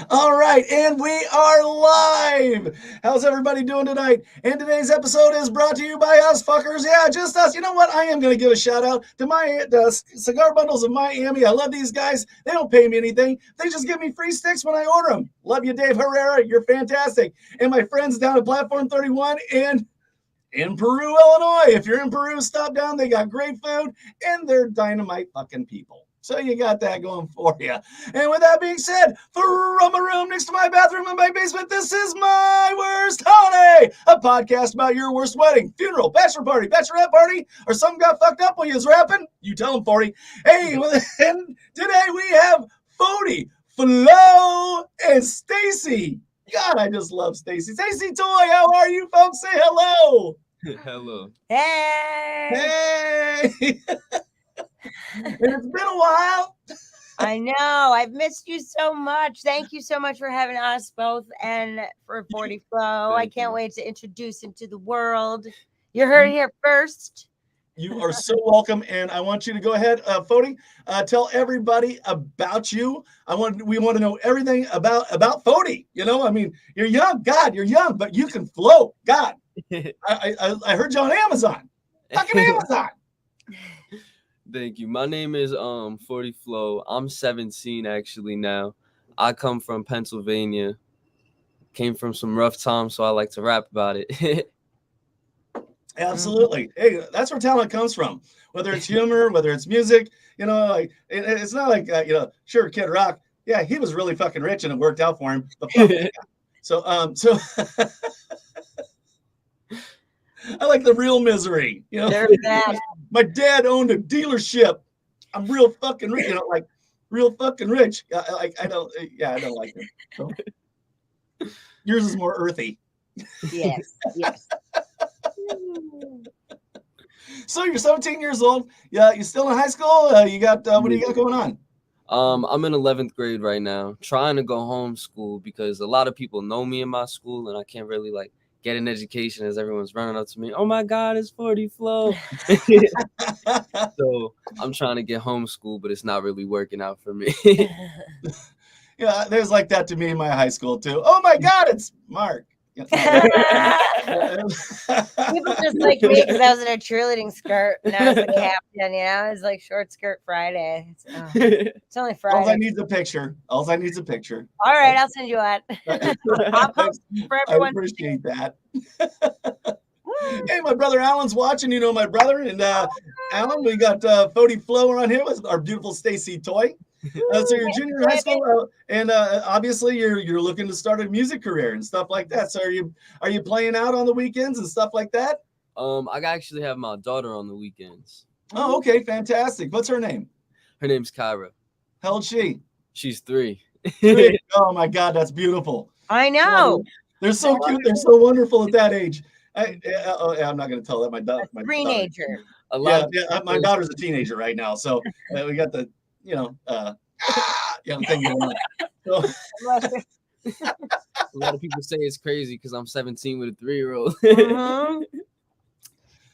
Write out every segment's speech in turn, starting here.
All right, and we are live. How's everybody doing tonight? And today's episode is brought to you by us fuckers. Yeah, just us. You know what? I am going to give a shout out to my cigar bundles of Miami. I love these guys. They don't pay me anything. They just give me free sticks when I order them. Love you, Dave Herrera. You're fantastic. And my friends down at Platform 31 and in Peru, Illinois. If you're in Peru, stop down. They got great food and they're dynamite fucking people. So you got that going for you. And with that being said, from a room next to my bathroom in my basement, this is My Worst Holiday, a podcast about your worst wedding, funeral, bachelor party, bachelorette party, or something got fucked up while you was rapping. You tell them, 40. Hey, and today we have Fody, Flo, and Stacy. God, I just love Stacy. Stacy Toy, how are you folks? Say hello. Hello. Hey! Hey! And it's been a while. I know. I've missed you so much. Thank you so much for having us both and for 40 Flow. I can't wait to introduce him to the world. You heard it here first. You are so welcome, and I want you to go ahead, Fody, tell everybody about you. We want to know everything about Fody. You know, I mean, you're young, God, you're young, but you can float, God. I heard you on Amazon, fucking Amazon. Thank you. My name is 40 Flow. I'm 17 actually now. I come from Pennsylvania. Came from some rough times, so I like to rap about it. Absolutely. Hey, that's where talent comes from. Whether it's humor, whether it's music, you know, like it's not like sure, Kid Rock. Yeah, he was really fucking rich and it worked out for him. But fuck that guy. So I like the real misery. You know, my dad owned a dealership. I'm real fucking rich. You know, like real fucking rich. I don't like it. So, yours is more earthy. Yes. So you're 17 years old. Yeah, you're still in high school. You got what do you got going on? I'm in 11th grade right now, trying to go homeschool because a lot of people know me in my school, and I can't really like get an education as everyone's running up to me. Oh my God, it's 40 Flow. So I'm trying to get homeschool, but it's not really working out for me. Yeah, there's like that to me in my high school too. Oh my God, it's Mark. People just like me because I was in a cheerleading skirt and I was the captain, you know? It's like short skirt Friday. It's only Friday. All I need is a picture. All right, I'll send you one. I'll post for everyone. I appreciate that. Hey, my brother Alan's watching. You know my brother. And Alan, we got Fody Flow on here with our beautiful Stacy Toy. So you're junior in high school, and obviously you're looking to start a music career and stuff like that. So are you playing out on the weekends and stuff like that? I actually have my daughter on the weekends. Oh, okay, fantastic. What's her name? Her name's Kyra. How old is she? She's 3. 3. Oh my God, that's beautiful. I know. They're so cute. They're so wonderful at that age. I'm not going to tell that my daughter. My teenager. My daughter's a teenager right now, so we got the thing going on. So, a lot of people say it's crazy because I'm 17 with a 3-year-old.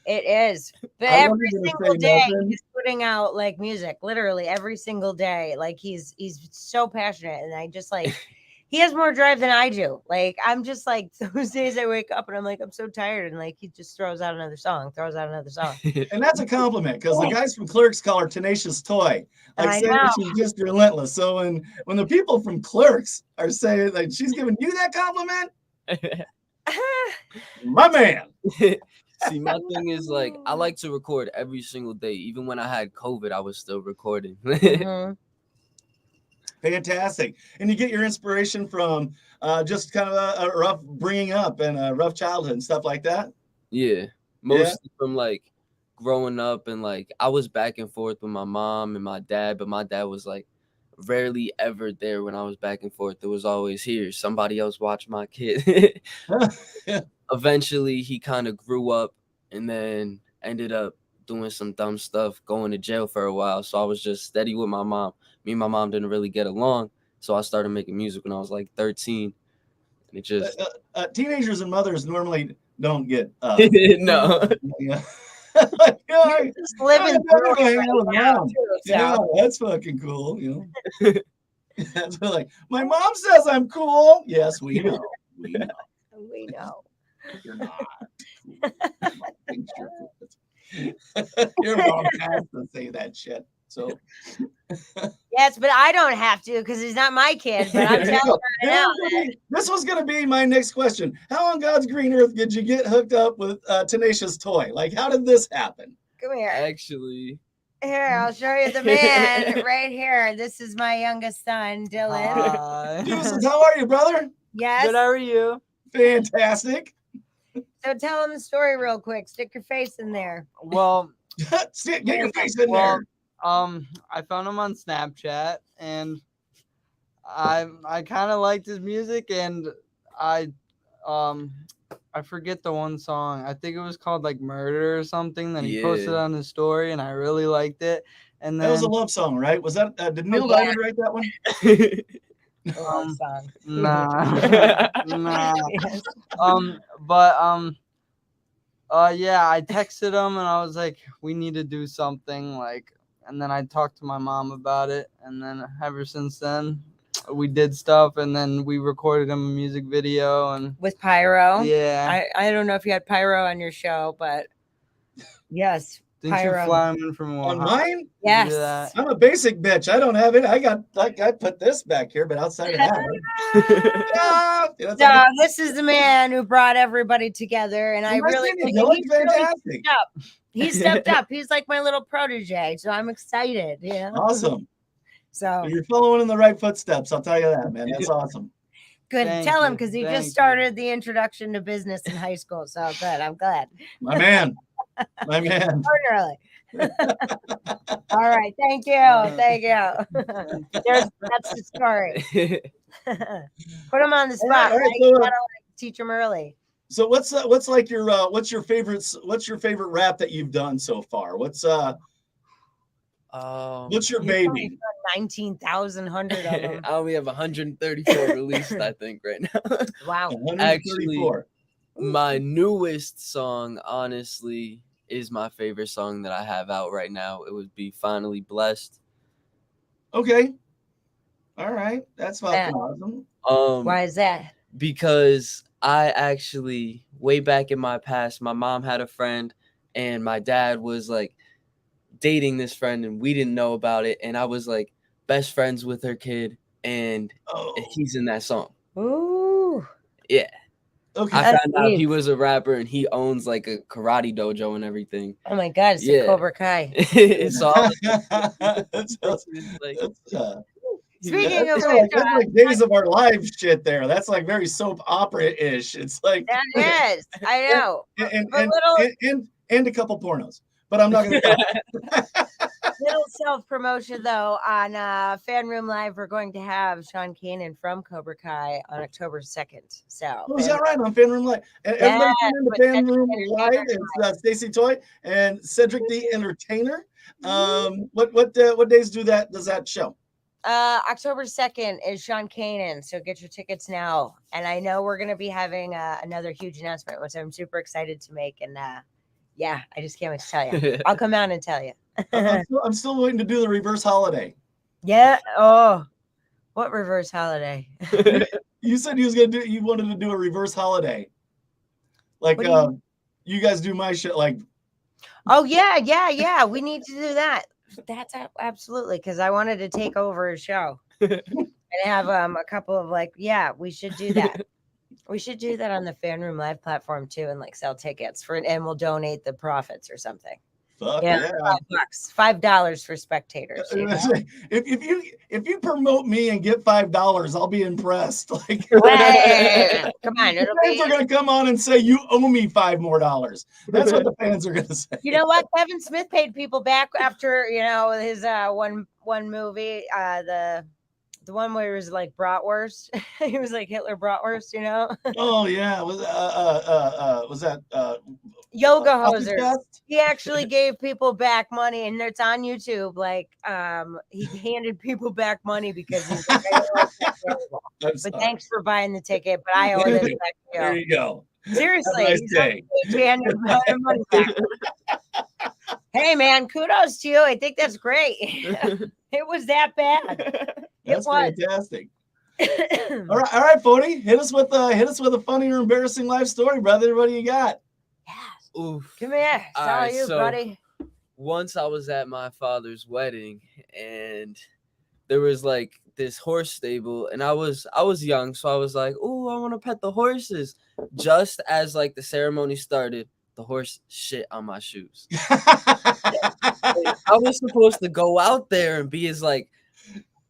It is, but every single day he's putting out like music, literally every single day. Like he's so passionate, and I just like he has more drive than I do. Like I'm just like those days I wake up and I'm like I'm so tired, and like he just throws out another song. And that's a compliment because the guys from Clerks call her Tenacious Toy. Like saying she's just relentless. So when the people from Clerks are saying like she's giving you that compliment, my man. See, my thing is like I like to record every single day. Even when I had COVID, I was still recording. Fantastic. And you get your inspiration from just kind of a rough bringing up and a rough childhood and stuff like that? Yeah. Mostly from like growing up, and like I was back and forth with my mom and my dad, but my dad was like rarely ever there when I was back and forth. It was always here. Somebody else watch my kid. Eventually, he kind of grew up and then ended up doing some dumb stuff, going to jail for a while. So I was just steady with my mom. Me and my mom didn't really get along. So I started making music when I was like 13. And it just... teenagers and mothers normally don't get... no. Yeah. Just living through yeah, that's fucking cool, you know. That's like, my mom says I'm cool. Yes, we know. We know. We know. You're not. Your mom thinks you're cool. Your mom has to say that shit. So yes, but I don't have to because he's not my kid. But I'm telling her now. This was going to be my next question. How on God's green earth did you get hooked up with Tenacious Toy? Like, how did this happen? Come here. Actually, here, I'll show you the man right here. This is my youngest son, Dylan. Deuces, how are you, brother? Yes. Good, how are you? Fantastic. So tell him the story real quick. Stick your face in there. Well, get your face in there. I found him on Snapchat, and I kind of liked his music, and I forget the one song. I think it was called like Murder or something that he posted on his story, and I really liked it. And then, that was a love song, right? Was that did Neil Diamond write that one? Song. Nah. Yes. Yeah, I texted him and I was like, we need to do something, like, and then I talked to my mom about it, and then ever since then we did stuff, and then we recorded him a music video and with Pyro. Yeah. I don't know if you had Pyro on your show, but yes. Didn't Pyro. you fly him in from On Ohio? mine? Yes. I'm a basic bitch. I don't have it. I put this back here, but outside of that. No, this is the man who brought everybody together, and I really think he's fantastic. He stepped up. He's like my little protege, so I'm excited. Yeah. Awesome. So you're following in the right footsteps. I'll tell you that, man. That's awesome. Good. Tell him because he just started the introduction to business in high school. So good. I'm glad. My man. My man. Early. All right. Thank you. Thank you. That's the story. Put him on the spot. All right, you gotta teach him early. So what's like your favorite rap that you've done so far? What's your baby? 19,100 of them. I only have 134 released, I think, right now. Wow. Actually, my newest song, honestly, is my favorite song that I have out right now. It would be Finally Blessed. Okay. All right. That's fucking awesome. Why is that? Because I actually, way back in my past, my mom had a friend and my dad was like dating this friend and we didn't know about it. And I was like best friends with her kid and he's in that song. Ooh. Yeah. Okay. I found out he was a rapper and he owns like a karate dojo and everything. Oh my God, it's a Cobra Kai. It's all Speaking of which, that's like Days of Our Lives shit there. That's like very soap opera-ish. It's like that is. I know. And a couple pornos. But I'm not gonna Little self-promotion though. On Fan Room Live, we're going to have Sean Kanan from Cobra Kai on October 2nd. So is that right? On Fan Room Live. And everybody tune into Fan Room Live. It's Stacy Toy and Cedric the Entertainer. What days does that show? October 2nd is Sean Kanan, so get your tickets now. And I know we're going to be having another huge announcement, which I'm super excited to make. And yeah, I just can't wait to tell you. I'll come out and tell you. I'm still waiting to do the reverse holiday. Yeah. Oh, what reverse holiday? You said you wanted to do a reverse holiday. Like you guys do my shit like. Oh yeah. We need to do that. That's absolutely, because I wanted to take over a show and have a couple of we should do that. We should do that on the Fan Room Live platform too, and like sell tickets and we'll donate the profits or something. Fuck yeah. $5 for spectators. You know? If you promote me and get $5, I'll be impressed. Like, come on, the fans are gonna come on and say you owe me $5 more. That's what the fans are gonna say. You know what? Kevin Smith paid people back after his one movie, the one where he was like bratwurst. He was like Hitler bratwurst, Oh yeah, was that Yoga Hosers? He actually gave people back money, and it's on YouTube. Like, he handed people back money because he's like, I don't like that terrible. But thanks for buying the ticket. But I owe this back to you. There you go. Seriously, nice day. He handed money back. Hey man, kudos to you. I think that's great. It was that bad. That's fantastic. All right, Fody, hit us with a funny or embarrassing life story, brother. What do you got? Yes. Oof. Come here. It's all you, buddy. Once I was at my father's wedding, and there was like this horse stable, and I was young, so I was like, "Oh, I want to pet the horses." Just as like the ceremony started, the horse shit on my shoes. I was supposed to go out there and be his like,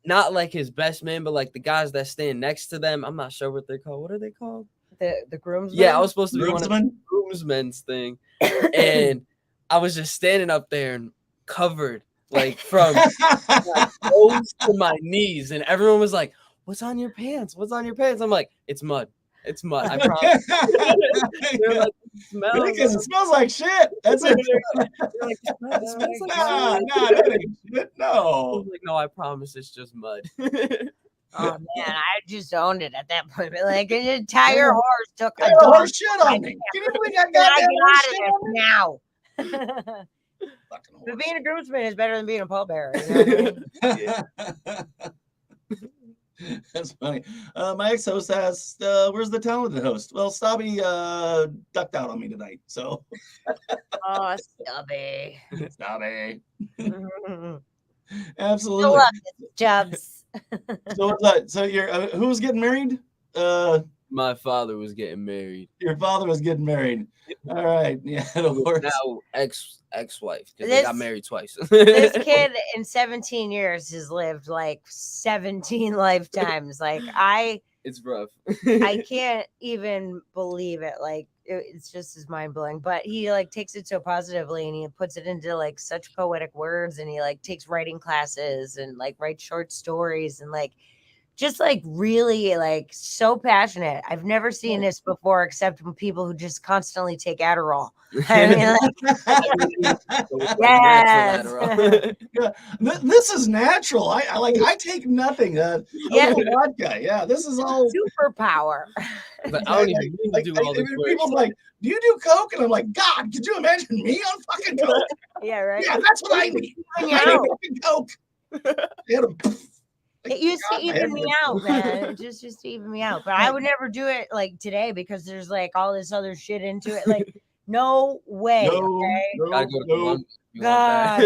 not like his best man, but like the guys that stand next to them. I'm not sure what they're called. What are they called? The groomsmen? Yeah, I was supposed to be one of the groomsmen's thing. And I was just standing up there and covered like from my toes to my knees. And everyone was like, "What's on your pants? What's on your pants?" I'm like, "It's mud. It's mud. I promise." They're like, "Because it smells like shit." That's it. They're like, "It smells like nah, that ain't shit. No. I was like, "No, I promise it's just mud." Oh man, I just owned it at that point. Like an entire horse took a horse shit on me. Can you believe I got horse shit on me now? But being a groomsman is better than being a pallbearer. You know what I mean? That's funny. My ex-host asked, "Where's the talented host?" Well, Stubby ducked out on me tonight, so. Oh, Stubby. Stubby. Absolutely. Jobs. So you're who was getting married? My father was getting married. Your father was getting married. All right. Yeah. Now ex-wife, because they got married twice. This kid in 17 years has lived like 17 lifetimes. Like it's rough. I can't even believe it. Like it's just as mind blowing. But he like takes it so positively, and he puts it into like such poetic words, and he like takes writing classes and like writes short stories and like just like really like so passionate. I've never seen this before, except from people who just constantly take Adderall. I mean, like, yes. This is natural. I take nothing. Vodka. Yeah, this is all superpower. But I don't even need to do all this work. People's like, "Do you do coke?" And I'm like, "God, could you imagine me on fucking coke?" Yeah, right. Yeah, that's what I need. I need fucking coke. It used to even me out, man. Just to even me out. But I would never do it like today because there's like all this other shit into it. Like, no way. Gotta go to Colombia. God,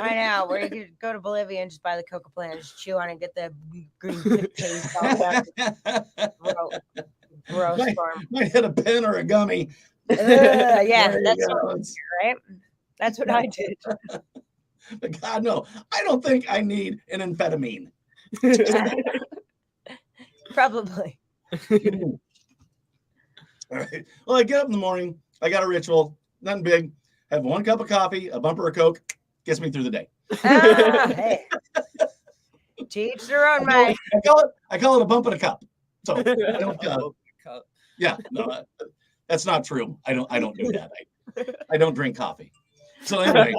I know. Where you could go to Bolivia and just buy the coca plant and just chew on it and get the green paste all out. Gross farm. Might hit a pen or a gummy. Yeah, that's right. That's what I did. But God, no, I don't think I need an amphetamine. Probably. All right. Well, I get up in the morning. I got a ritual. Nothing big. Have one cup of coffee, a bumper of Coke. Gets me through the day. Hey. To each their own, Mike. I call it a bump and a cup. So I don't, yeah, no, that's not true. I don't do that. I don't drink coffee. So anyway.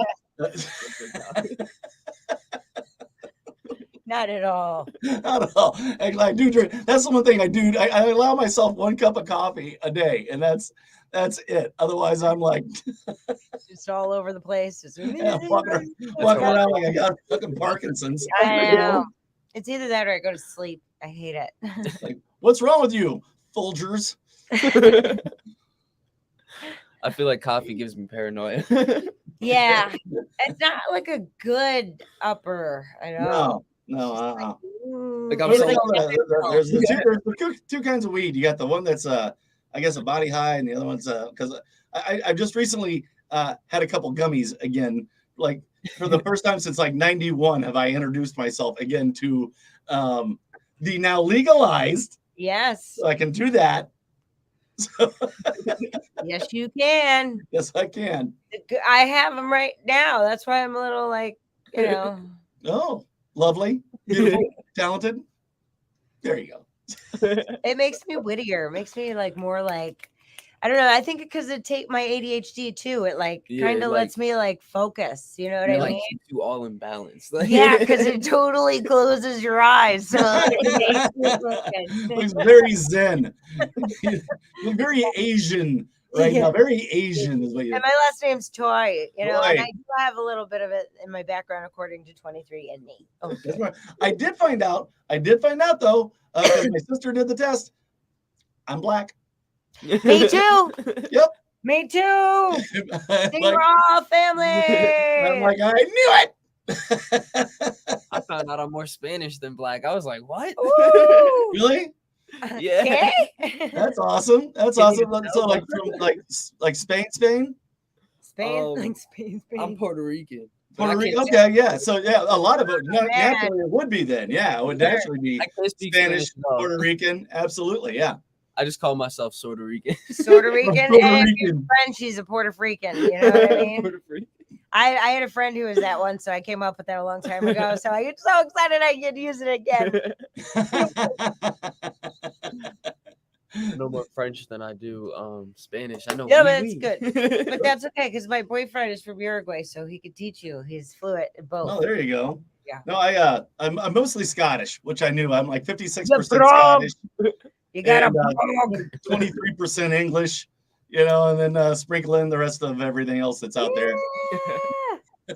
Not at all. Not at all. I do drink. That's the one thing I do. I allow myself one cup of coffee a day, and that's it. Otherwise, I'm like just all over the place. Walking around like I got fucking Parkinson's. I know. It's either that or I go to sleep. I hate it. Like, what's wrong with you, Folgers? I feel like coffee gives me paranoia. Yeah, it's not like a good upper. I know. No. Like, there's two kinds of weed. You got the one that's I guess a body high, and the other one's because I just recently had a couple gummies again. Like for the first time since like 91 have I introduced myself again to the now legalized. Yes. So I can do that. So yes, you can. Yes, I can. I have them right now. That's why I'm a little like, Oh, lovely, beautiful, talented. There you go. It makes me wittier. It makes me like more like, I don't know. I think because it take my ADHD too. It like kind of lets me like focus. You know what I mean? Keeps you all in balance. Yeah, because it totally closes your eyes. So it looks very zen, very Asian right Yeah. now. Very Asian is what you. And my last name's Toy, you know, and Toy. I do have a little bit of it in my background according to 23andMe. That's Okay. right. I did find out though, because my sister did the test. I'm black. Me too. Yep. Me too. I'm We're all family. like, I knew it. I found out I'm more Spanish than black. I was like, what? Ooh. Really? Yeah. Okay. That's awesome. That's Can you awesome. tell? So like from like Spain. Spain, Um, like Spain. I'm Puerto Rican. but I Puerto can't Rico. Okay, yeah. So yeah, a lot of it man. naturally it would be then. Yeah, it would Sure. naturally be I can't speak Spanish, Spanish, no. Puerto Rican. Absolutely, yeah. I just call myself Puerto Rican. Puerto Rican. Puerto And if you're Rican. French, she's a Puerto Rican. You know what I mean? Puerto Rican. I had a friend who was that one, so I came up with that a long time ago. So I'm so excited I could use it again. I know more French than I do Spanish. I know. Yeah, oui, but it's oui. good. But that's okay because my boyfriend is from Uruguay, so he could teach you. He's fluent in both. Oh, there you go. Yeah. No, I'm mostly Scottish, which I knew. I'm like 56% The frog. Scottish, You got and, a 23% English, you know, and then sprinkle in the rest of everything else that's out there.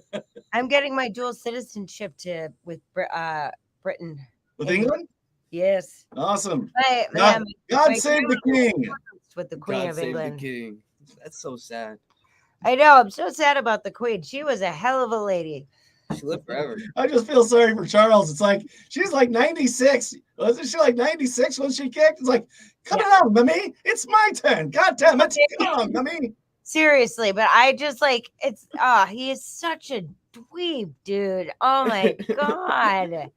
Yeah. I'm getting my dual citizenship with Britain. With England? Yes. Awesome. God Save the king. With the Queen God of save England. the king. That's so sad. I know. I'm so sad about the Queen. She was a hell of a lady. She lived forever. I just feel sorry for Charles. It's like she's like 96. Wasn't she like 96 when she kicked? It's like, come on, Mummy. It's my turn. God damn it. Come on, Mummy. Seriously, but I just like it's he is such a dweeb, dude. Oh my god.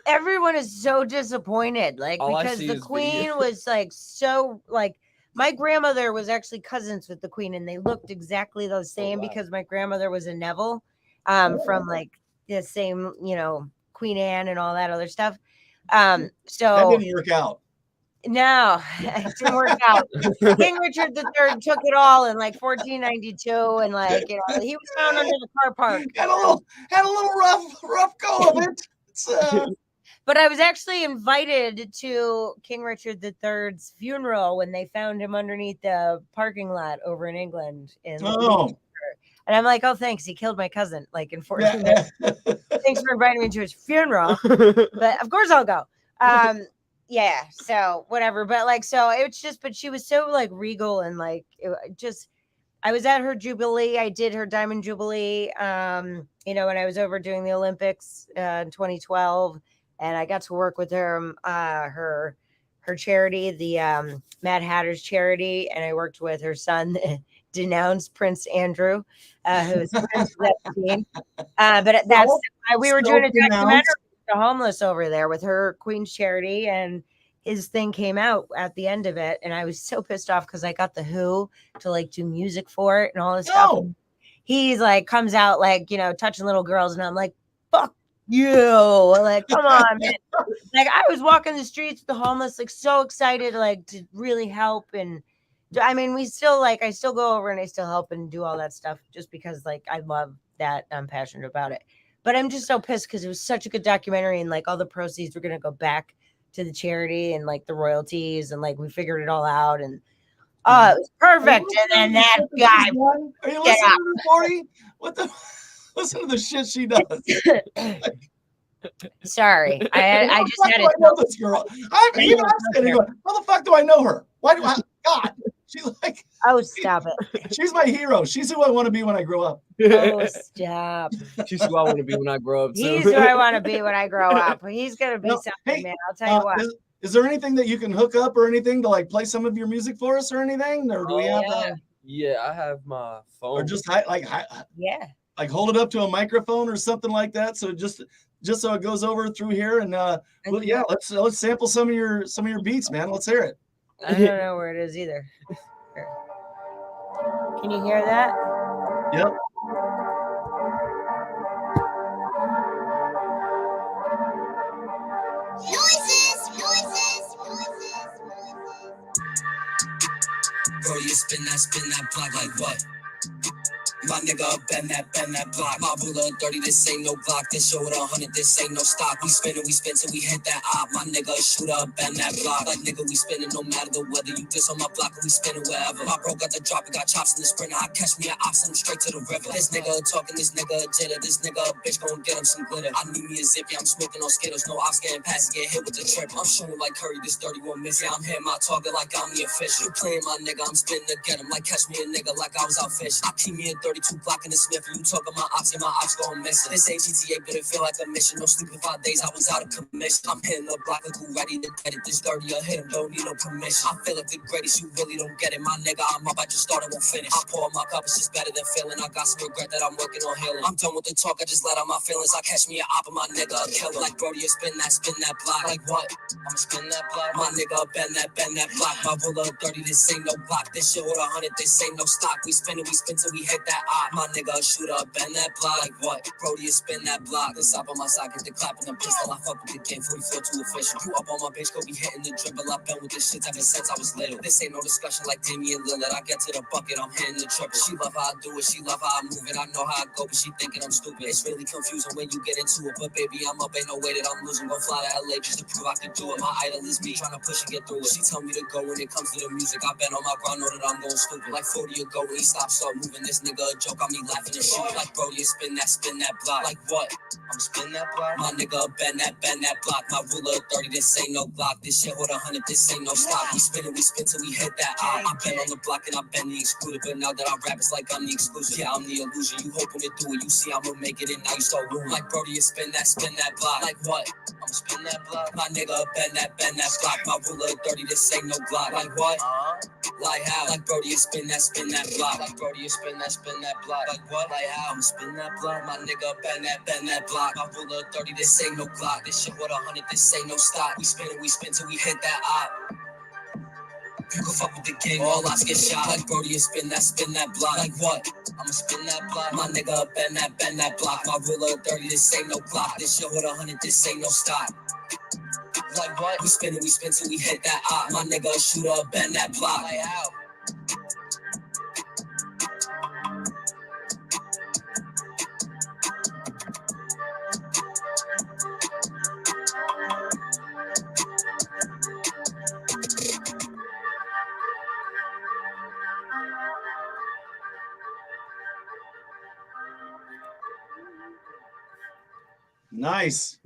Everyone is so disappointed, like All I because see the is Queen video. was like so like my grandmother was actually cousins with the Queen and they looked exactly the same wow. because my grandmother was a Neville from like the same, you know, Queen Anne and all that other stuff. That So didn't work out. no, it didn't work out. King Richard III took it all in like 1492, and like you know, he was found under the car park. Had a little rough go of it. It's, But I was actually invited to King Richard III's funeral when they found him underneath the parking lot over in England. And I'm like, oh, thanks. He killed my cousin like in 14 minutes. Thanks for inviting me to his funeral. But of course I'll go. Yeah, so whatever. But like, so it's just, but she was so like regal and like, I was at her Jubilee. I did her Diamond Jubilee, you know, when I was over doing the Olympics in 2012. And I got to work with her, her charity, the Mad Hatter's charity. And I worked with her son, denounced Prince Andrew, who is Prince Epstein. But that's, we were doing a documentary with the homeless over there with her Queen's charity. And his thing came out at the end of it. And I was so pissed off because I got the Who to like do music for it and all this stuff. He's like, comes out like, you know, touching little girls. And I'm like, fuck you, like come on, man. Like I was walking the streets with the homeless, like so excited, like to really help. And I mean, we still like I still go over and I still help and do all that stuff just because like I love that, I'm passionate about it. But I'm just so pissed because it was such a good documentary and like all the proceeds were gonna go back to the charity and like the royalties and like we figured it all out and it was perfect. And then that guy, are you listening to the 40? What the listen to the shit she does. Sorry, I just had I know this girl. I'm sitting going, how the fuck do I know her? Why do I? God, she's like. Oh, stop it! She's my hero. She's who I want to be when I grow up. Oh, stop! She's who I want to be when I grow up. Too. He's who I want to be when I grow up. He's gonna be something, hey, man. I'll tell you what. Is there anything that you can hook up or anything to like play some of your music for us or anything? Or do we have? Yeah, I have my phone. Or just yeah. Like hold it up to a microphone or something like that. So just so it goes over through here and well, yeah, let's sample some of your beats, man. Let's hear it. I don't know where it is either. Can you hear that? Yep. Bro, you spin that block like what? My nigga, bend that block. My ruler 30, this ain't no block. This show with 100, this ain't no stock. We spin till we hit that op. My nigga, shoot up, bend that block. Like nigga, we spinning no matter the weather. You diss on my block and we spinning wherever. My bro got the drop, he got chops in the sprinter. I catch me an op, send him straight to the river. This nigga talking, this nigga a jitter. This nigga a bitch gon' get him some glitter. I need me a zip, yeah, I'm smoking on Skittles. No ops getting past, get hit with the trip. I'm shooting like Curry, this 31 miss. Yeah, I'm hitting my target like I'm the official. You playing my nigga, I'm spinning to get him. Like catch me a nigga like I was out fishing. I keep me a 32 block in the Smith. You talking my ops, and my ops going missing. This ain't GTA, but it feel like a mission. No sleeping 5 days, I was out of commission. I'm hitting the block like who ready to get it. This 30, I hit him, don't need no permission. I feel like the greatest, you really don't get it. My nigga, I'm up, I just started, won't finish. I pour my cup, it's just better than feeling. I got some regret that I'm working on healing. I'm done with the talk, I just let out my feelings. I catch me an op, and my nigga a killer. Like Brody, you spin that block. Like what? I'ma spin that block. My nigga, bend that block. My ruler 30, this ain't no block. This shit with 100, this ain't no stock. We spin till we hit that op. My nigga, shoot up, bend that block. Like what? Brody, you spin that block. This up on my side, get the clap and the pistol. I fuck with the game, 44 too official. You up on my bitch, go be hitting the dribble. I've been with this shit ever since I was little. This ain't no discussion like Damian Lillard. I get to the bucket, I'm hitting the triple. She love how I do it, she love how I move it. I know how I go, but she thinking I'm stupid. It's really confusing when you get into it. But baby, I'm up, ain't no way that I'm losing. Go fly to LA just to prove I can do it. My idol is me, trying to push and get through it. She tell me to go when it comes to the music. I've been on my grind, know that I'm going stupid. Like 40 ago when he stopped, start moving. This nigga a joke, got me laughing and shit. Like Brody, you spin that block. Like what? I'm spin that block. My nigga, bend that block. My ruler 30, this ain't no block. This shit with 100, this ain't no stop. We spin till we hit that op. I've been on the block and I've been the excluded, but now that I rap, it's like I'm the exclusive. Yeah, I'm the illusion. You hoping to do it, you see I'ma make it, and now you start ruling. Like Brody, you spin that block. Like what? I'm spin that block. My nigga, bend that block. My ruler 30, this ain't no block. Like what? Like how? Like Brody, you spin that block. Like Brody, you spin that block. Like what? Like how? I'm spin that block. My nigga, bend that block. My ruler 30, this ain't no block. This shit with 100, this ain't no stop. We spin till we hit that op. You can fuck with the gang, all lots get shot. Like Brody, you spin that block. Like what? I'ma spin that block. My nigga, bend that block. My ruler 30, this ain't no block. This shit with 100, this ain't no stop. Like what? We spin till we hit that op. My nigga, shoot up, bend that block. Like how?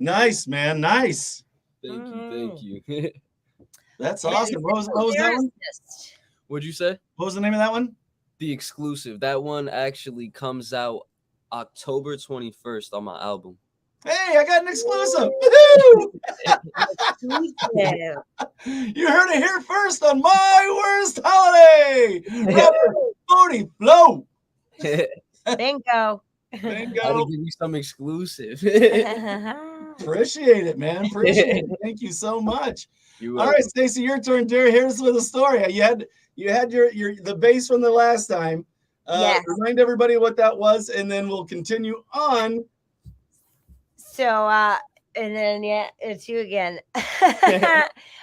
Nice, man, nice. Thank you. That's awesome. What was that one? What'd you say? What was the name of that one? The Exclusive. That one actually comes out October 21st on my album. Hey, I got an exclusive. You heard it here first on My Worst Holiday. Robert Bodie Flow. Bingo. Gotta give you some exclusive. Appreciate it, man. Appreciate it. Thank you so much. All right, Stacey, your turn, dear. Here's the story. You had your the bass from the last time. Yes. Remind everybody what that was, and then we'll continue on. So and then it's you again.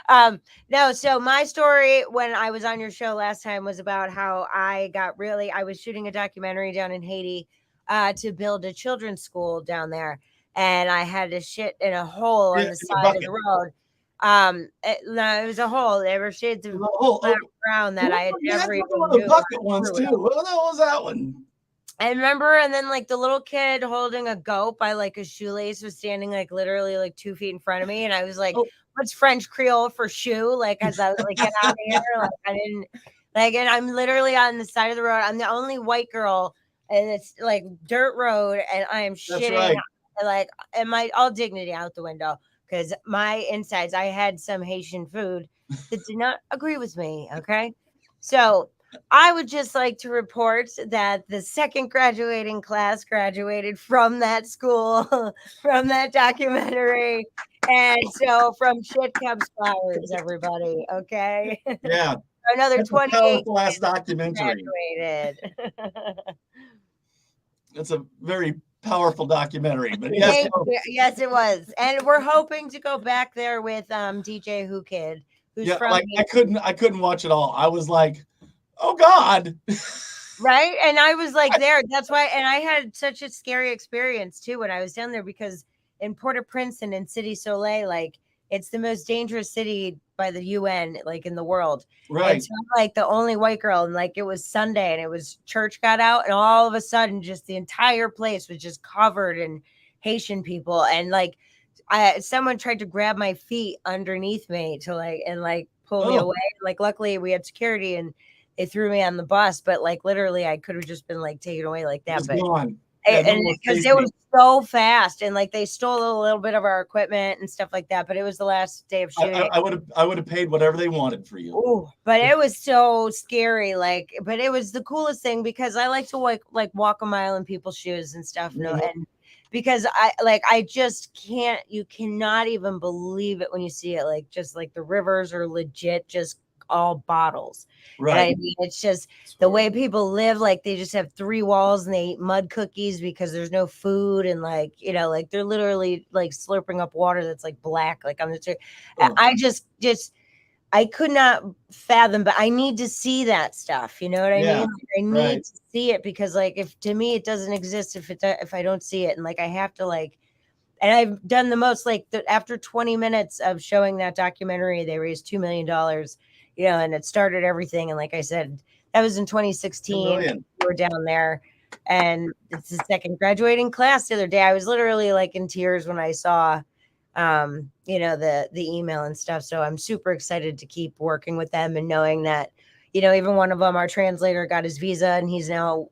No, so my story when I was on your show last time was about how I was shooting a documentary down in Haiti to build a children's school down there, and I had to shit in a hole on the side of the road. It was a hole. There were shades of ground that I had never even knew. The bucket ones too. What the hell was that one? I remember, and then like the little kid holding a goat by like a shoelace was standing like literally like 2 feet in front of me, and I was like, "What's French Creole for shoe?" Like as I was like, "Get out of here!" Like I didn't like, and I'm literally on the side of the road. I'm the only white girl, and it's like dirt road, and I am shitting like, and my all dignity out the window because my insides. I had some Haitian food that did not agree with me. Okay, so. I would just like to report that the second graduating class graduated from that school, from that documentary. And so from Shit Comes Flowers, everybody, okay? Yeah. Another 28 last documentary. Graduated. It's a very powerful documentary. But yes, it was. And we're hoping to go back there with DJ Who Kid, who's from like I couldn't watch it all. I was like, oh God. Right. And I was like there. That's why. And I had such a scary experience too when I was down there because in Port-au-Prince and in City Soleil, like it's the most dangerous city by the UN, like in the world. Right. And so I'm like the only white girl. And like it was Sunday and it was church got out. And all of a sudden, just the entire place was just covered in Haitian people. And like someone tried to grab my feet underneath me to like pull me away. Like luckily we had security and they threw me on the bus, but like literally I could have just been like taken away like that. But gone. And because it was so fast and like they stole a little bit of our equipment and stuff like that. But it was the last day of shooting. I would have paid whatever they wanted for you. Ooh, but it was so scary. Like, but it was the coolest thing because I like to like walk a mile in people's shoes and stuff. No, and because I just can't. You cannot even believe it when you see it. Like, just like the rivers are legit, just all bottles. Right. And I mean, it's just the way people live. Like they just have 3 walls and they eat mud cookies because there's no food. And like, you know, like they're literally like slurping up water that's like black. Like I'm just, I just, I could not fathom, but I need to see that stuff. You know what I mean? Like, I need to see it because like, if to me, it doesn't exist if I don't see it. And like, I have to like, and I've done the most, like after 20 minutes of showing that documentary, they raised $2 million, you know, and it started everything. And like I said, that was in 2016. We were down there and it's the second graduating class the other day. I was literally like in tears when I saw, you know, the email and stuff. So I'm super excited to keep working with them and knowing that, you know, even one of them, our translator, got his visa and he's now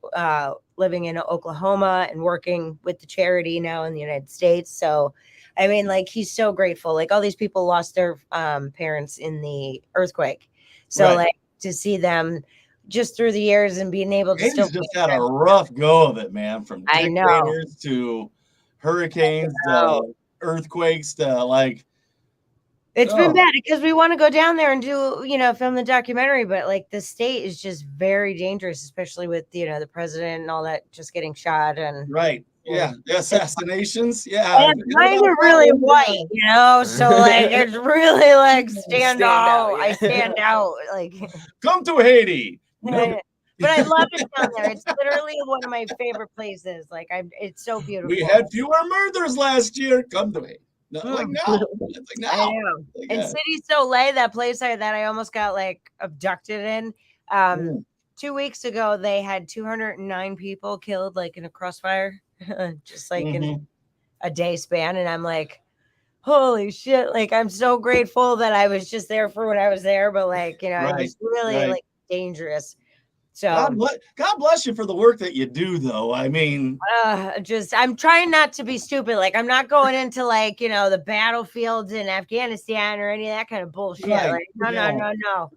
living in Oklahoma and working with the charity now in the United States. So, I mean, like, he's so grateful. Like, all these people lost their parents in the earthquake. So, like, to see them just through the years and being able to still just had a rough go of it, man, from dictators to hurricanes to earthquakes to like. It's been bad because we want to go down there and do, you know, film the documentary, but like the state is just very dangerous, especially with, you know, the president and all that just getting shot and the assassinations. And mine are really white, you know, so like it's really like stand out. I stand out. Like, come to Haiti. But I love it down there. It's literally one of my favorite places. Like, it's so beautiful. We had fewer murders last year. Come to Haiti. No, like no. It's like no. I know. Like, in City Soleil, that place that I almost got like abducted in. 2 weeks ago, they had 209 people killed, like in a crossfire, just like in a day span. And I'm like, holy shit! Like, I'm so grateful that I was just there for when I was there, but like, you know, it was really like dangerous. So God bless you for the work that you do, though. I mean, I'm trying not to be stupid. Like, I'm not going into like, you know, the battlefields in Afghanistan or any of that kind of bullshit. Like, no.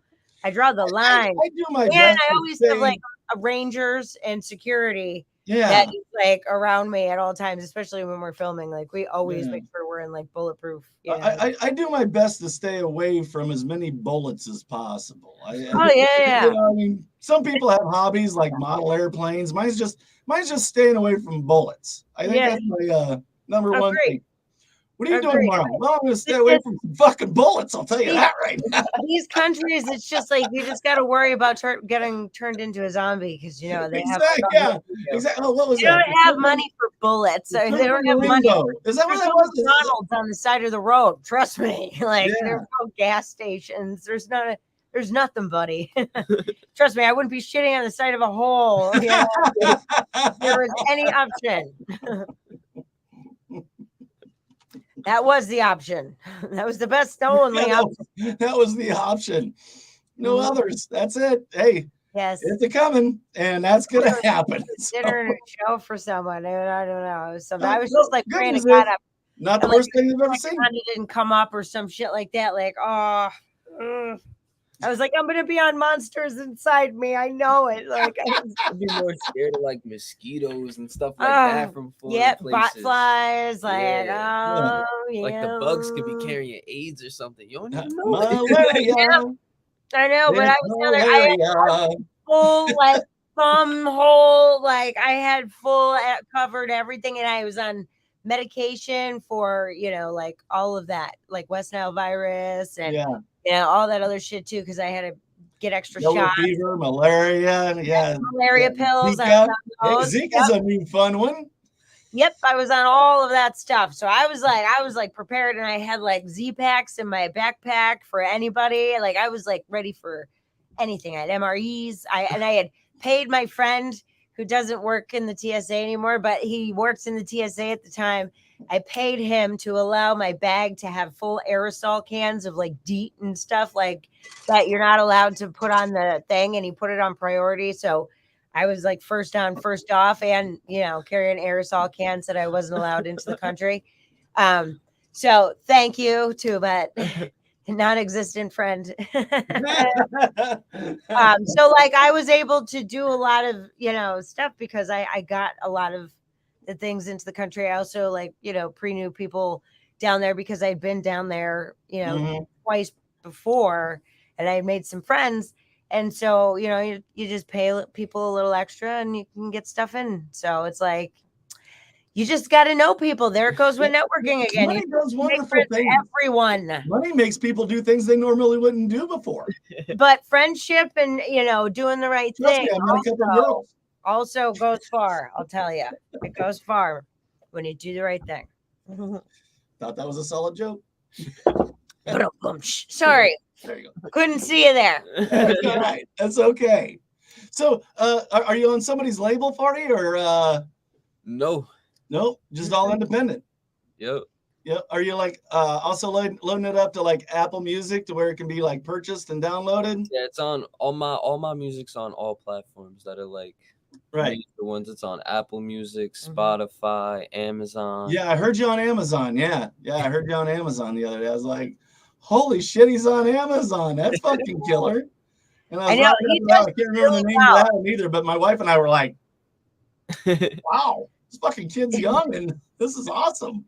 I draw the line. I do my best. I always have like rangers and security that is like around me at all times, especially when we're filming. Like, we always make sure we're in like bulletproof. You know? I do my best to stay away from as many bullets as possible. You know, I mean, some people have hobbies like model airplanes. Mine's just staying away from bullets. I think that's my number one thing. What are you doing tomorrow? Well, I'm going to stay away from some fucking bullets. I'll tell you that right now. These countries, it's just like you just got to worry about getting turned into a zombie because, you know, they have exactly. Oh, what was they that? don't have money for bullets. They don't have money. Is that what that was? McDonald's on the side of the road. Trust me. Like, there's no gas stations. There's nothing, buddy. Trust me, I wouldn't be shitting on the side of a hole. You know, if there was any option. That was the option. That was the best, the only option. That was the option. No others. That's it. Hey, it's a coming, and that's gonna happen. Dinner and a show for someone. I don't know. So I was just like praying to God up. Not the worst thing you've ever seen. It didn't come up or some shit like that. Like, I was like, I'm gonna be on Monsters Inside Me. I know it. Like, I'd be more scared of like mosquitoes and stuff like that from foreign places. Bot flies. Like, like the bugs could be carrying AIDS or something. You don't even know. I know, but I was down there. I had full like thumb hole. Like, I had full covered everything, and I was on medication for, you know, like all of that, like West Nile virus and. You know, all that other shit too, because I had a get extra Yellow shots. fever, malaria, Malaria pills. Zika. Zika's a new fun one. Yep, I was on all of that stuff. So I was like prepared, and I had like Z-Packs in my backpack for anybody. Like I was like ready for anything. I had MREs. I had paid my friend who doesn't work in the TSA anymore, but he works in the TSA at the time. I paid him to allow my bag to have full aerosol cans of like DEET and stuff like that you're not allowed to put on the thing, and he put it on priority. So I was like first on, first off, and carrying aerosol cans that I wasn't allowed into the country. So thank you to my non-existent friend. So like I was able to do a lot of stuff because I got a lot of the things into the country. I also pre-knew people down there because I'd been down there twice before, and I made some friends. And so you just pay people a little extra and you can get stuff in. So it's like you just got to know people. There it goes with networking again. Money does wonderful things. Everyone. Money makes people do things they normally wouldn't do before. But friendship and doing the right thing also goes far. I'll tell you, it goes far when you do the right thing. Thought that was a solid joke. Sorry, there you go. Couldn't see you there. That's all right. That's okay. So, are you on somebody's label party or? No, just all independent. Yep. Are you like also loading it up to like Apple Music to where it can be like purchased and downloaded? Yeah, it's on all my music's on all platforms that are like right. The ones it's on Apple Music, Spotify, Amazon. Yeah, I heard you on Amazon. Yeah, I heard you on Amazon the other day. I was like, holy shit, he's on Amazon. That's fucking killer. And I can't remember the name of that one either, but my wife and I were like, wow, this fucking kid's young and this is awesome.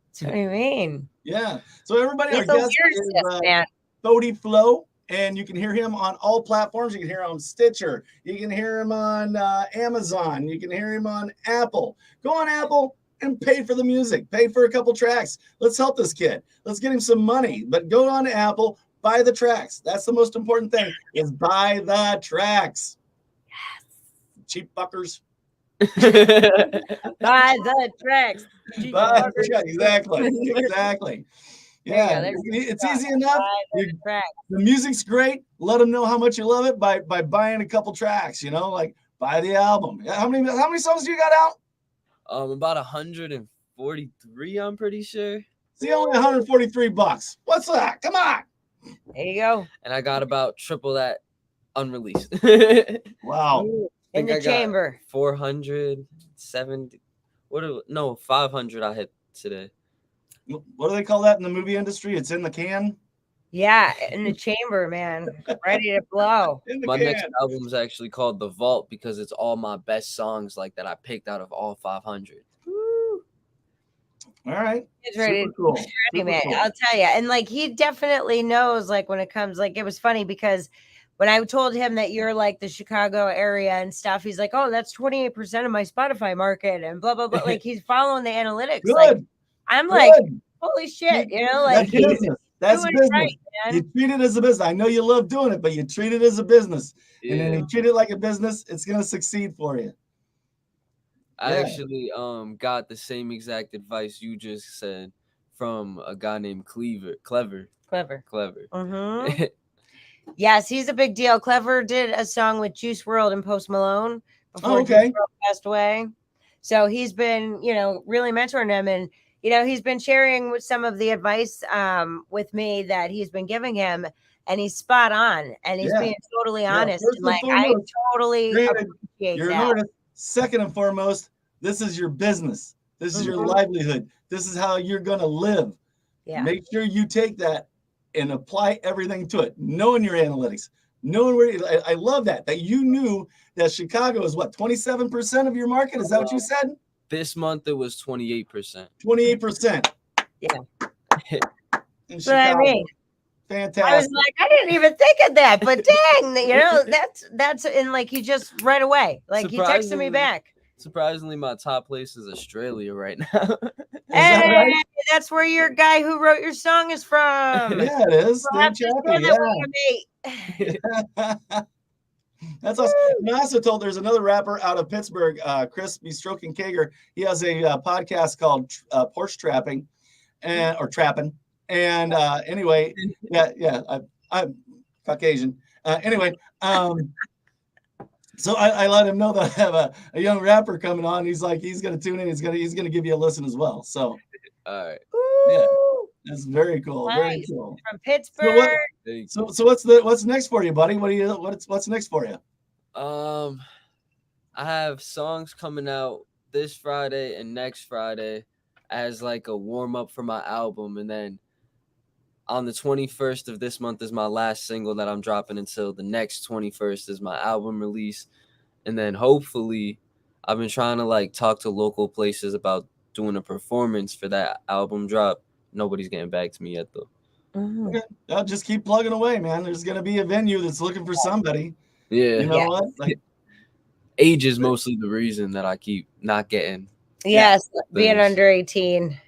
That's what I mean. Yeah. So everybody, our guest is Bodie Flow, and you can hear him on all platforms. You can hear him on Stitcher. You can hear him on Amazon. You can hear him on Apple. Go on Apple and pay for the music. Pay for a couple tracks. Let's help this kid. Let's get him some money. But go on to Apple, buy the tracks. That's the most important thing, is buy the tracks. Yes. Cheap fuckers. Buy the tracks. Exactly. Yeah, it's easy enough. The music's great. Let them know how much you love it by buying a couple tracks. Like buy the album. How many songs do you got out? About 143. I'm pretty sure. See, only $143. What's that? Come on. There you go. And I got about triple that unreleased. Wow. In the chamber. 470. 500 I hit today. What do they call that in the movie industry? It's in the can? Yeah, in the chamber, man. Ready to blow. My next album is actually called The Vault because it's all my best songs like that I picked out of all 500. Woo. All right. He's ready. Cool. Man. Cool. I'll tell you. And like he definitely knows like when it comes, like it was funny because when I told him that you're like the Chicago area and stuff, he's like, oh, that's 28% of my Spotify market and blah, blah, blah. Like he's following the analytics. Good. Like I'm like, holy shit, like that's business. That's business. Right, you treat it as a business. I know you love doing it, but you treat it as a business. Yeah. And then you treat it like a business, it's gonna succeed for you. I actually got the same exact advice you just said from a guy named Clever. Mm-hmm. Yes, he's a big deal. Clever did a song with Juice WRLD and Post Malone before Juice WRLD passed away. So he's been, really mentoring him, and he's been sharing with some of the advice with me that he's been giving him, and he's spot on, and he's being totally honest. And like I totally appreciate you're an artist. Second and foremost, this is your business. This is your livelihood. This is how you're gonna live. Yeah. Make sure you take that and apply everything to it, knowing your analytics, knowing where. I love that you knew that Chicago is what, 27% of your market. Is that what you said? This month it was 28%. 28%. Yeah. In Chicago. I mean, fantastic. I was like, I didn't even think of that, but dang, that's in like he just right away, like he texted me back. Surprisingly, my top place is Australia right now. Hey, right? That's where your guy who wrote your song is from. Yeah, it is. That's awesome. And I also told there's another rapper out of Pittsburgh, Chris B. Stroking Kager. He has a podcast called Porch Trapping, or Trapping. And anyway, yeah, I'm Caucasian. Anyway, so I let him know that I have a young rapper coming on. He's like, he's gonna tune in. He's gonna give you a listen as well. So, all right, yeah, that's very cool. Nice. Very cool. From Pittsburgh. So what's next for you, buddy? What's next for you? I have songs coming out this Friday and next Friday as like a warm up for my album, and then on the 21st of this month is my last single that I'm dropping until the next 21st is my album release. And then hopefully I've been trying to like talk to local places about doing a performance for that album drop. Nobody's getting back to me yet though. Mm-hmm. Okay. I'll just keep plugging away, man. There's going to be a venue that's looking for somebody. Yeah. You know what? Like, age is mostly the reason that I keep not getting. Yes, being under 18.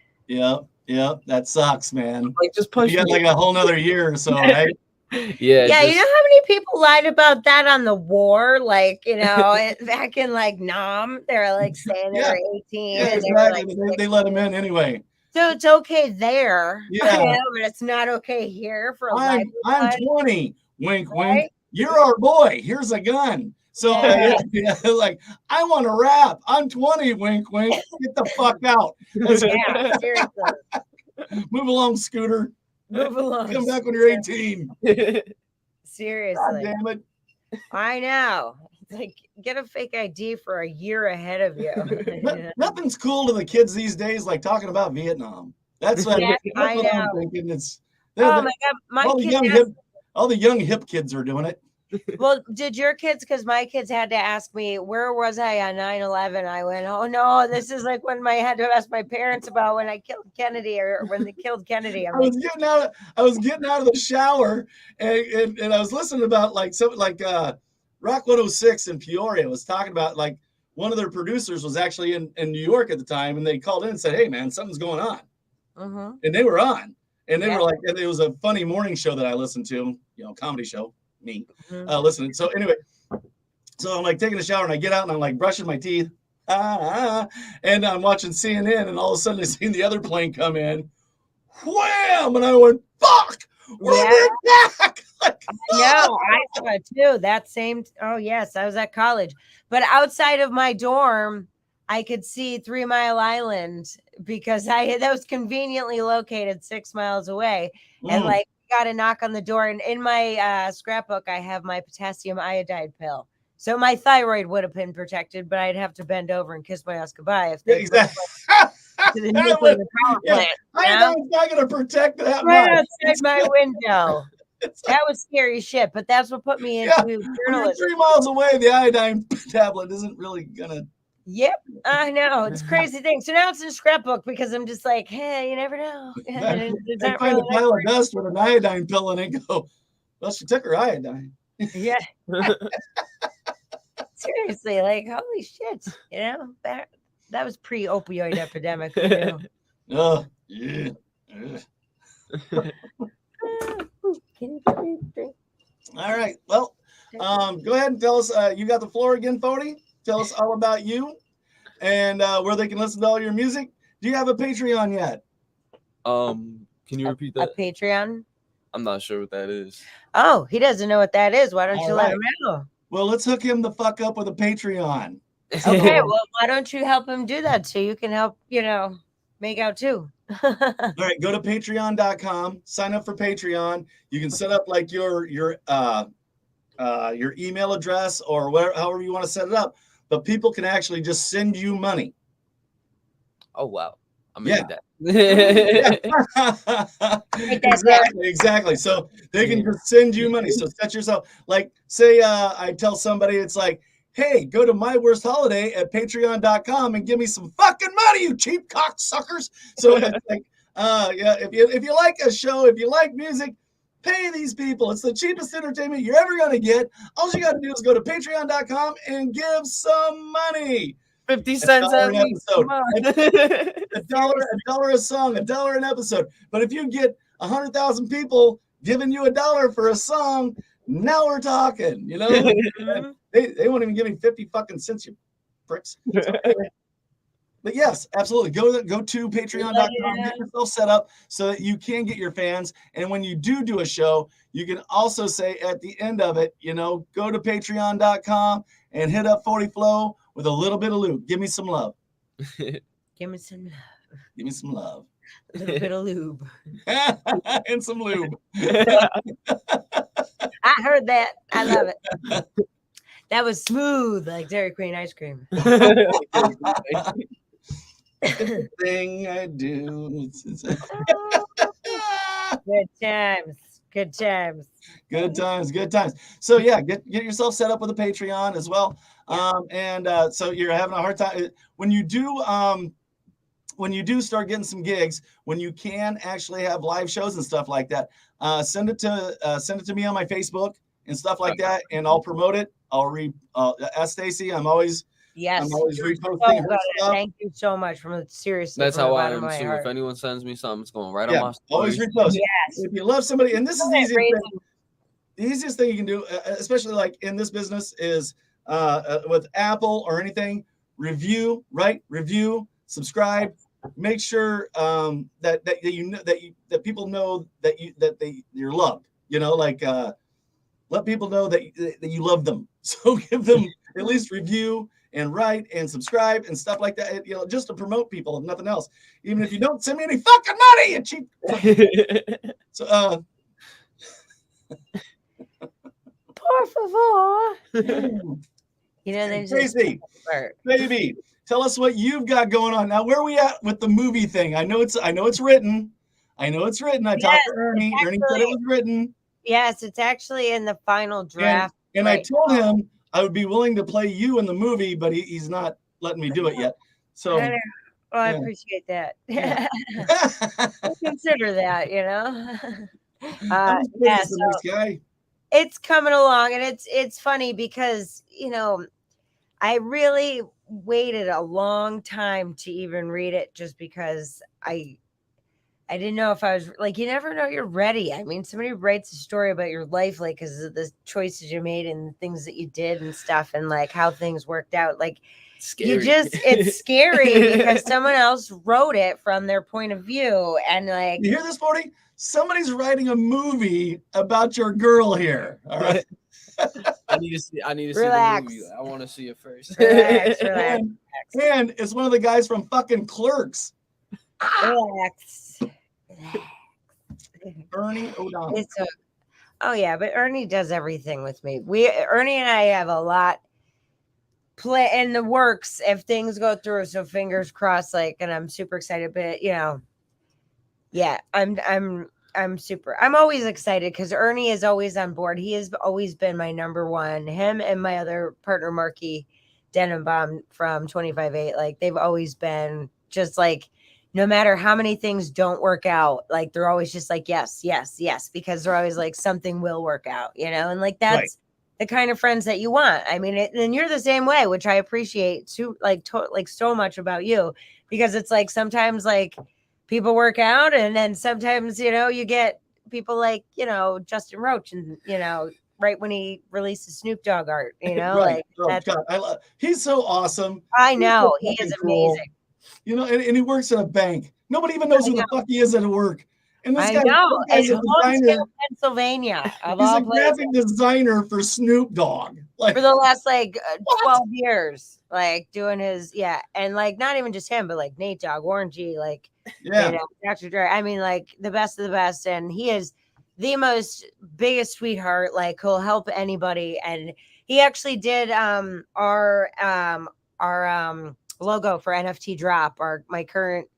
Yeah, that sucks, man. Like just push. You got like a whole nother year or so, right? Yeah, you know how many people lied about that on the war? Like, back in like Nam, they're like saying they were 18. Yeah, and exactly. Like, they let them in anyway. So it's okay there. Yeah. But it's not okay here for I'm 20. Wink, right? wink. You're our boy. Here's a gun. So like, I want to rap. I'm 20. Wink, wink. Get the fuck out. Yeah, seriously. Move along, Scooter. Move along. Come back when you're 18. Seriously. God damn it. I know. Like, get a fake ID for a year ahead of you. Nothing's cool to the kids these days like talking about Vietnam. That's what, I know. I'm thinking. Oh my God. All the young hip kids are doing it. Well, did your kids, because my kids had to ask me, where was I on 9/11? I went, oh no, this is like when I had to ask my parents about when I killed Kennedy or when they killed Kennedy. I was getting out of the shower and I was listening about like something like Rock 106 in Peoria was talking about like one of their producers was actually in New York at the time, and they called in and said, hey man, something's going on. Mm-hmm. And they were on, and they were like, and it was a funny morning show that I listened to, comedy show. Listening. So anyway, so I'm like taking a shower and I get out and I'm like brushing my teeth, and I'm watching CNN, and all of a sudden I seen the other plane come in, wham, and I went, fuck, we're under attack. Like, no, I saw it too. That same. Oh yes, I was at college, but outside of my dorm, I could see 3 Mile Island because that was conveniently located 6 miles away, and like. Got a knock on the door, and in my scrapbook I have my potassium iodide pill, so my thyroid would have been protected, but I'd have to bend over and kiss my ass goodbye if they exactly. to the nuclear power plant. Iodine's not going to protect that right outside my window. That was scary shit, but that's what put me into journalism. When you're 3 miles away, the iodine tablet isn't really gonna. Yep, I know. It's a crazy thing. So now it's in scrapbook because I'm just like, hey, you never know. I find a pile of dust with an iodine pill in it. Go, well, she took her iodine. Yeah. Seriously, like, holy shit. That was pre-opioid epidemic. Oh, yeah. All right. Well, go ahead and tell us. You got the floor again, Fody. Tell us all about you and where they can listen to all your music. Do you have a Patreon yet? Can you repeat that? A Patreon? I'm not sure what that is. Oh, he doesn't know what that is. Why don't you let him know? Well, let's hook him the fuck up with a Patreon. Okay, well, why don't you help him do that so you can help, make out too. All right, go to patreon.com, sign up for Patreon. You can set up like your email address or however you want to set it up. But people can actually just send you money. Oh, wow. I'm going to need that. Exactly. So they can just send you money. So set yourself, like, say I tell somebody, it's like, hey, go to My Worst Holiday at patreon.com and give me some fucking money, you cheap cocksuckers. So it's like, if you like a show, if you like music, pay these people. It's the cheapest entertainment you're ever going to get. All you got to do is go to patreon.com and give some money. 50 cents every episode. a dollar a song, $1 an episode. But if you get 100,000 people giving you $1 for a song, Now we're talking, you know? Mhm. They won't even give me 50 fucking cents, you pricks. So, anyway, but yes, absolutely. Go to patreon.com, get yourself set up so that you can get your fans. And when you do a show, you can also say at the end of it, you know, go to patreon.com and hit up 40 Flow with a little bit of loot. Give me some love. Give me some love. Give me some love. A little bit of lube. And some lube. I heard that. I love it. That was smooth, like Dairy Queen ice cream. Everything I do. Good times. Good times. Good times, good times. So yeah, get yourself set up with a Patreon as well. Yeah. So you're having a hard time when you do start getting some gigs, when you can actually have live shows and stuff like that, send it to me on my Facebook and stuff like that, and I'll promote it. I'll ask Stacy. I'm always reposting her stuff. Thank you so much seriously. That's from how the I bottom am of my too. heart. If anyone sends me something, it's going right on my always stories. repost. Yes. If you love somebody, and this is the easiest thing. The easiest thing you can do, especially like in this business, is with Apple or anything, review, subscribe, make sure that you know that people know that you're loved. You know, like let people know that you love them. So give them at least review and write and subscribe and stuff like that. You know, just to promote people, if nothing else. Even if you don't send me any fucking money, you cheap. So Por favor. You know, there's Tracy, baby, tell us what you've got going on now. Where are we at with the movie thing? I know it's written. I talked to Ernie. Ernie said it was written. Yes, it's actually in the final draft. And I told him I would be willing to play you in the movie, but he's not letting me do it yet. So I appreciate that. Yeah. Consider that, you know. It's coming along, and it's funny because, you know, I really waited a long time to even read it, just because I didn't know if I was like, you never know you're ready. I mean, somebody writes a story about your life, like, because of the choices you made and things that you did and stuff, and like how things worked out. Like, it's scary because someone else wrote it from their point of view. And like, you hear this, 40? Somebody's writing a movie about your girl here. All right. I need to see the movie. I want to see it first. Relax. And it's one of the guys from fucking Clerks. Relax. Ernie O'Donnell. But Ernie does everything with me. Ernie and I have a lot play in the works if things go through. So fingers crossed. Like, and I'm super excited. But you know, yeah, I'm always excited because Ernie is always on board. He has always been my number one. Him and my other partner, Marky Denenbaum from 25/8, like they've always been just like, no matter how many things don't work out, like they're always just like, yes, because they're always like, something will work out, you know? And like, that's the kind of friends that you want. I mean, and you're the same way, which I appreciate so much about you, because it's like, sometimes like people work out, and then sometimes, you know, you get people like, you know, Justin Roach, and, you know, right when he releases Snoop Dogg art, you know, right. God, he's so awesome. I know he is amazing. You know, and he works at a bank. Nobody even knows who the fuck he is at work. And this guy's a designer, Pennsylvania. He's a graphic designer for Snoop Dogg, like for the last 12 years, like doing his and like not even just him, but like Nate Dogg, Warren G, like you know, Dr. Dre. I mean, like the best of the best, and he is the most biggest sweetheart. Like, he'll help anybody, and he actually did our logo for NFT Drop, my current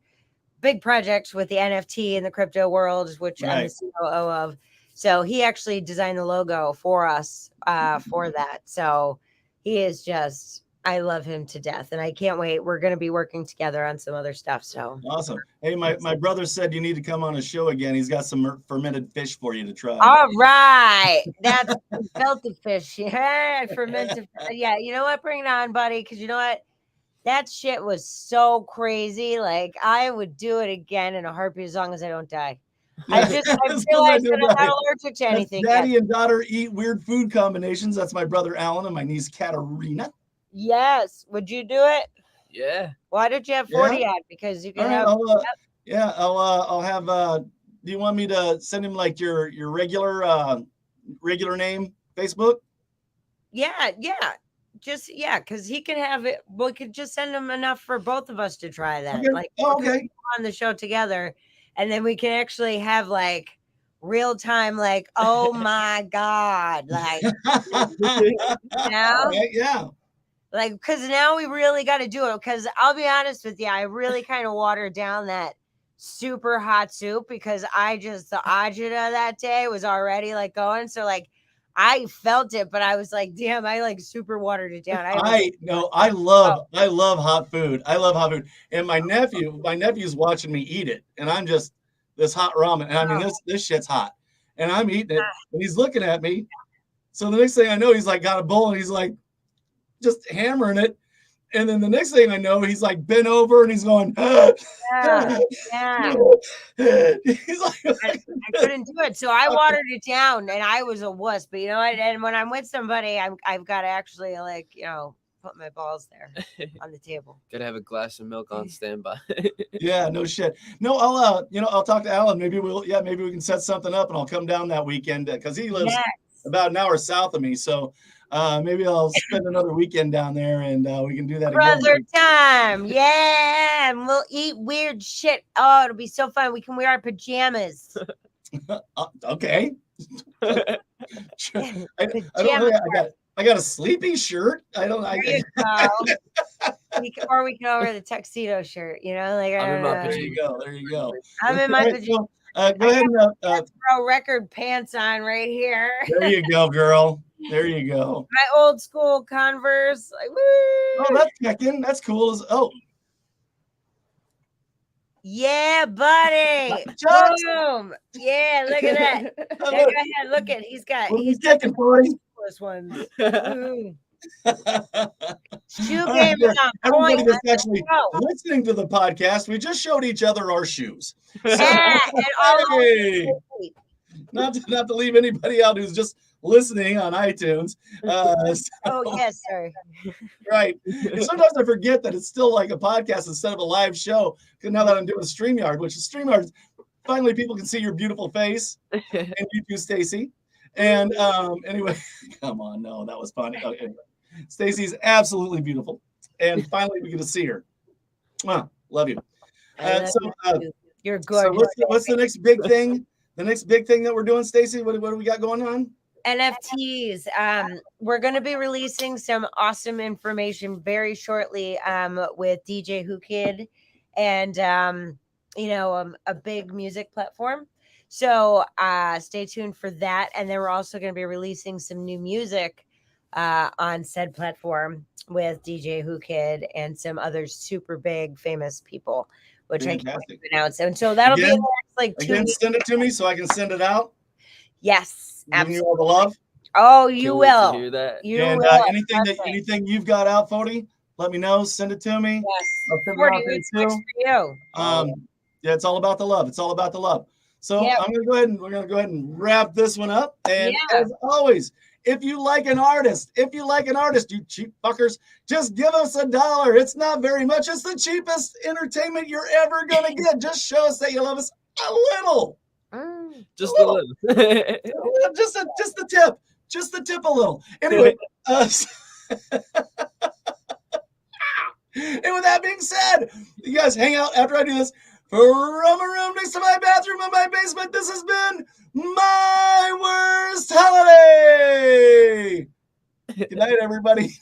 big project with the NFT in the crypto world, which I'm the COO of. So he actually designed the logo for us for that. So he is just, I love him to death, and I can't wait. We're going to be working together on some other stuff. So awesome. Hey, my brother said you need to come on a show again. He's got some fermented fish for you to try. All right. That's melted fish. Yeah, fermented. Yeah. You know what? Bring it on, buddy. Because you know what? That shit was so crazy. Like, I would do it again in a heartbeat as long as I don't die. I realized that I'm not allergic to anything. Daddy and daughter eat weird food combinations. That's my brother Alan and my niece Katarina. Yes. Would you do it? Yeah. Why did you have 40 on? Because you can have. I'll have. Do you want me to send him like your regular name Facebook? Yeah. Just because he can have it. We could just send him enough for both of us to try that. Okay. Like, okay. On the show together, and then we can actually have like real time, like, oh my god, like, Right, yeah. Like, because now we really got to do it. Because I'll be honest with you, I really kind of watered down that super hot soup because the agita that day was already like going. So like, I felt it, but I was like, damn, I like super watered it down. I love hot food. I love hot food. And my nephew's watching me eat it, and I'm just this hot ramen. And I mean, this shit's hot, and I'm eating it, and he's looking at me. So the next thing I know, he's like got a bowl, and he's like just hammering it. And then the next thing I know, he's like bent over and he's going, yeah. He's like, I couldn't do it. So I watered it down and I was a wuss. But you know what? And when I'm with somebody, I've got to actually like, put my balls there on the table. Gotta have a glass of milk on standby. Yeah, no shit. No, I'll talk to Alan. Maybe we can set something up and I'll come down that weekend because he lives about an hour south of me. So maybe I'll spend another weekend down there and we can do that Brother again. time. Yeah. And we'll eat weird shit. Oh, it'll be so fun. We can wear our pajamas. Okay. I got a sleepy shirt. Or we can wear the tuxedo shirt, like I'm in my there you go. I'm in my pajamas. Go ahead and throw record pants on right here. There you go, girl. There you go. My old school Converse. Like, woo. Oh, that's checking. That's cool. Yeah, buddy. Boom. Yeah, look at that. Go ahead. Look at he's got checking for you. This one. Shoe game is on point. Everybody that's actually listening to the podcast, we just showed each other our shoes. Yeah, hey. Not to leave anybody out who's just listening on iTunes. Yes, sorry. Right. And sometimes I forget that it's still like a podcast instead of a live show. Because now that I'm doing StreamYard, which is StreamYard, finally people can see your beautiful face. And you too, Stacy. And anyway, come on, no, that was funny. Okay. Stacy's absolutely beautiful. And finally we get to see her. Love you. You're good. So what's the next big thing? The next big thing that we're doing, Stacy? What do we got going on? NFTs. We're going to be releasing some awesome information very shortly with DJ Who Kid and, a big music platform. So stay tuned for that. And then we're also going to be releasing some new music on said platform with DJ Who Kid and some other super big famous people, which Fantastic. I can't announce. And so that'll be in the next, like 2 weeks. Send it to me so I can send it out. Yes, absolutely. Giving you all the love. Oh, you will. Hear that. Anything you've got out, Fody, let me know. Send it to me. Yes. I'll send it out there too. For you. Yeah, it's all about the love. It's all about the love. So we're gonna go ahead and wrap this one up. And as always, if you like an artist, you cheap fuckers, just give us $1. It's not very much. It's the cheapest entertainment you're ever gonna get. Just show us that you love us a little. Just a little. just the tip. Just the tip a little. Anyway. And with that being said, you guys hang out after I do this. From a room next to my bathroom in my basement, this has been my worst holiday. Good night, everybody.